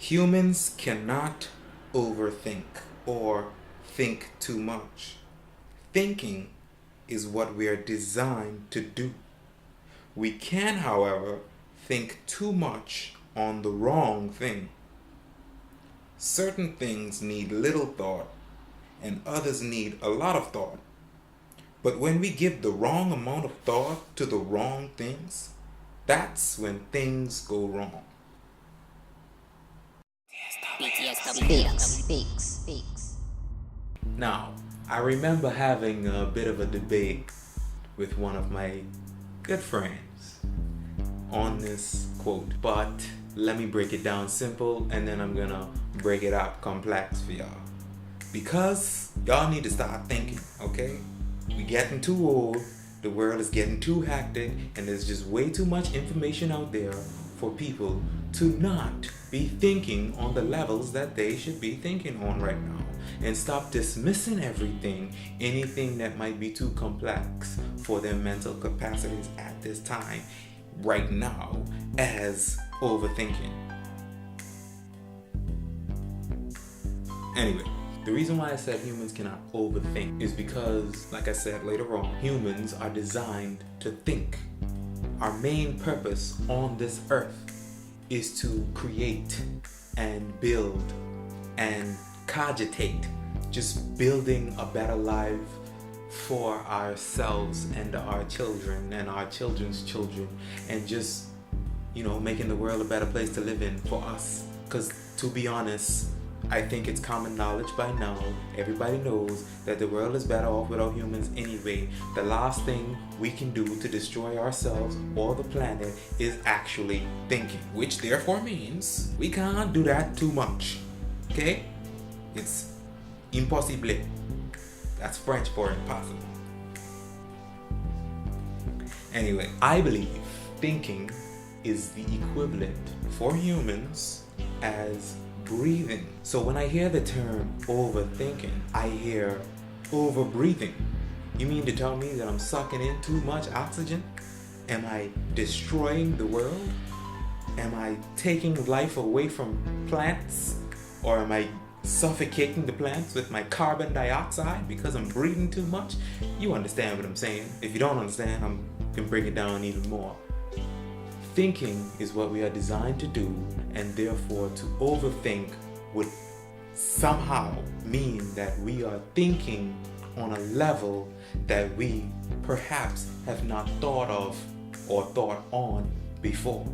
Humans cannot overthink or think too much. Thinking is what we are designed to do. We can, however, think too much on the wrong thing. Certain things need little thought and others need a lot of thought. But when we give the wrong amount of thought to the wrong things, that's when things go wrong. BTSW. Now, I remember having a bit of a debate with one of my good friends on this quote, but let me break it down simple and then I'm gonna break it up complex for y'all. Because y'all need to start thinking, okay? We getting too old, the world is getting too hectic, and there's just way too much information out there for people to not be thinking on the levels that they should be thinking on right now. And stop dismissing anything that might be too complex for their mental capacities at this time, right now, as overthinking. Anyway, the reason why I said humans cannot overthink is because, like I said later on, humans are designed to think. Our main purpose on this earth is to create and build and cogitate, just building a better life for ourselves and our children and our children's children, and just, making the world a better place to live in for us. Because to be honest, I think it's common knowledge by now, everybody knows that the world is better off without humans anyway. The last thing we can do to destroy ourselves or the planet is actually thinking, which therefore means we can't do that too much. Okay? It's impossible. That's French for impossible. Anyway, I believe thinking is the equivalent for humans as breathing. So when I hear the term overthinking, I hear over breathing. You mean to tell me that I'm sucking in too much oxygen? Am I destroying the world? Am I taking life away from plants? Or am I suffocating the plants with my carbon dioxide because I'm breathing too much? You understand what I'm saying. If you don't understand, I can break it down even more. Thinking is what we are designed to do, and therefore to overthink would somehow mean that we are thinking on a level that we perhaps have not thought of or thought on before.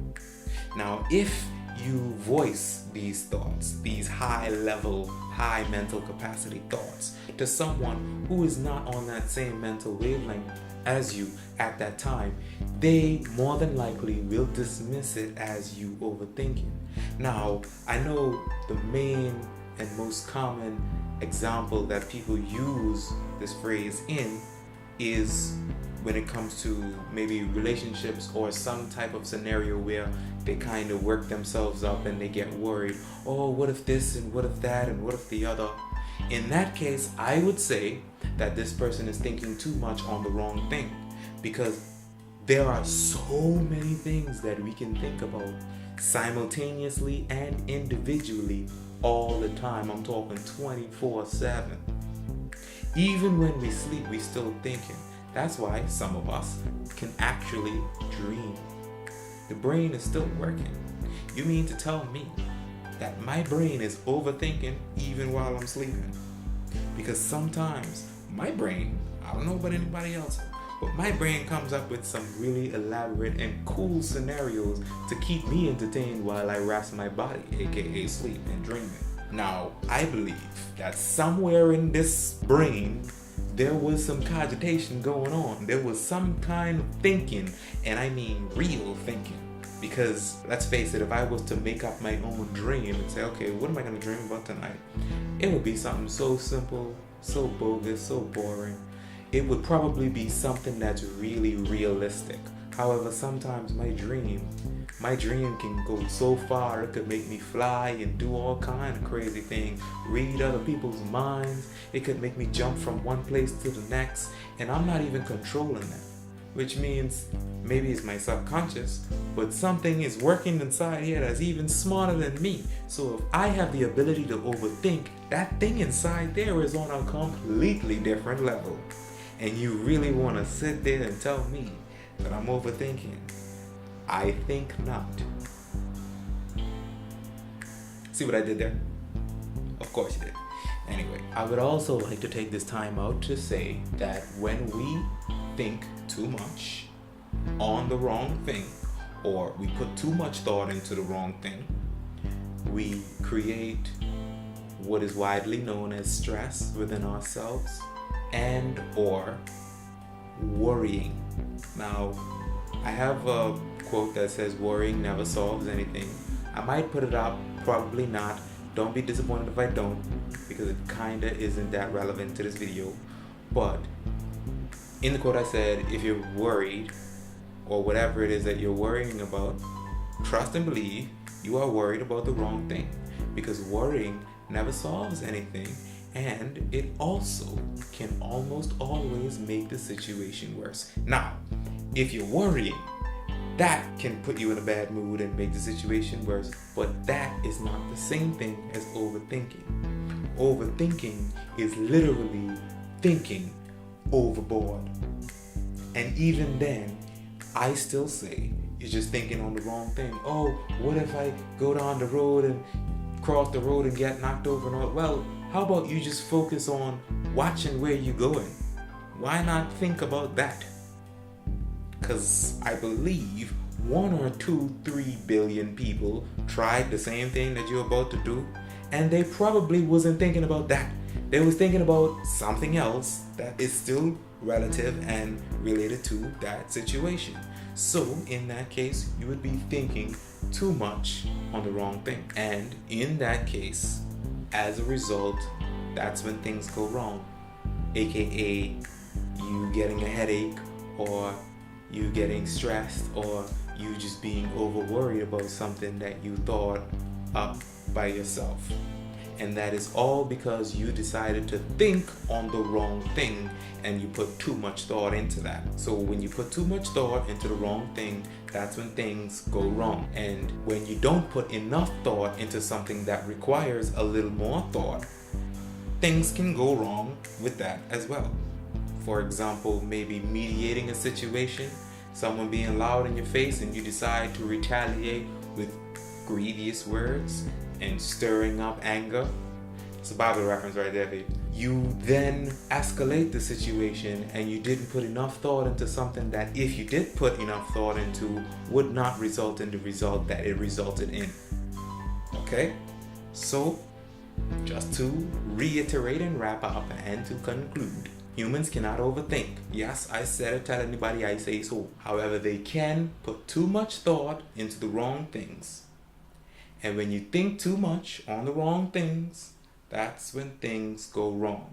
Now, if you voice these thoughts, these high level, high mental capacity thoughts to someone who is not on that same mental wavelength as you at that time, they more than likely will dismiss it as you overthinking. Now, I know the main and most common example that people use this phrase in is when it comes to maybe relationships or some type of scenario where they kind of work themselves up and they get worried. Oh, what if this and what if that and what if the other? In that case, I would say that this person is thinking too much on the wrong thing, because there are so many things that we can think about simultaneously and individually all the time. I'm talking 24/7. Even when we sleep, we still thinking. That's why some of us can actually dream. The brain is still working. You mean to tell me that my brain is overthinking even while I'm sleeping? Because sometimes my brain, I don't know about anybody else, but my brain comes up with some really elaborate and cool scenarios to keep me entertained while I rest my body, aka sleep and dreaming. Now, I believe that somewhere in this brain there was some cogitation going on. There was some kind of thinking, and I mean real thinking. Because let's face it, if I was to make up my own dream and say, okay, what am I going to dream about tonight? It would be something so simple, so bogus, so boring. It would probably be something that's really realistic. However, sometimes my dream can go so far, it could make me fly and do all kind of crazy things, read other people's minds. It could make me jump from one place to the next, and I'm not even controlling that. which means maybe it's my subconscious, but something is working inside here that's even smarter than me. So if I have the ability to overthink, that thing inside there is on a completely different level. And you really want to sit there and tell me that I'm overthinking? I think not. See what I did there? Of course you did. Anyway, I would also like to take this time out to say that when we think too much on the wrong thing, or we put too much thought into the wrong thing, we create what is widely known as stress within ourselves and or worrying. Now, I have a quote that says worrying never solves anything. I might put it up, probably not. Don't be disappointed if I don't, because it kinda isn't that relevant to this video. But in the quote I said, if you're worried or whatever it is that you're worrying about, trust and believe you are worried about the wrong thing, because worrying never solves anything, and it also can almost always make the situation worse. Now, if you're worrying, that can put you in a bad mood and make the situation worse, but that is not the same thing as overthinking. Overthinking is literally thinking overboard. And even then, I still say you're just thinking on the wrong thing. Oh, what if I go down the road and cross the road and get knocked over and all? Well, how about you just focus on watching where you're going? Why not think about that? Because I believe 1 or 2, 3 billion people tried the same thing that you're about to do, and they probably wasn't thinking about that. They was thinking about something else that is still relative and related to that situation. So in that case, you would be thinking too much on the wrong thing. And in that case, as a result, that's when things go wrong. AKA you getting a headache, or you getting stressed, or you just being over worried about something that you thought up by yourself. And that is all because you decided to think on the wrong thing and you put too much thought into that. So when you put too much thought into the wrong thing, that's when things go wrong. And when you don't put enough thought into something that requires a little more thought, things can go wrong with that as well. For example, maybe mediating a situation, someone being loud in your face, and you decide to retaliate with grievous words and stirring up anger. It's a Bible reference right there, babe. You then escalate the situation, and you didn't put enough thought into something that, if you did put enough thought into, would not result in the result that it resulted in. Okay? So, just to reiterate and wrap up and to conclude, humans cannot overthink. Yes, I said it, tell anybody I say so. However, they can put too much thought into the wrong things. And when you think too much on the wrong things, that's when things go wrong.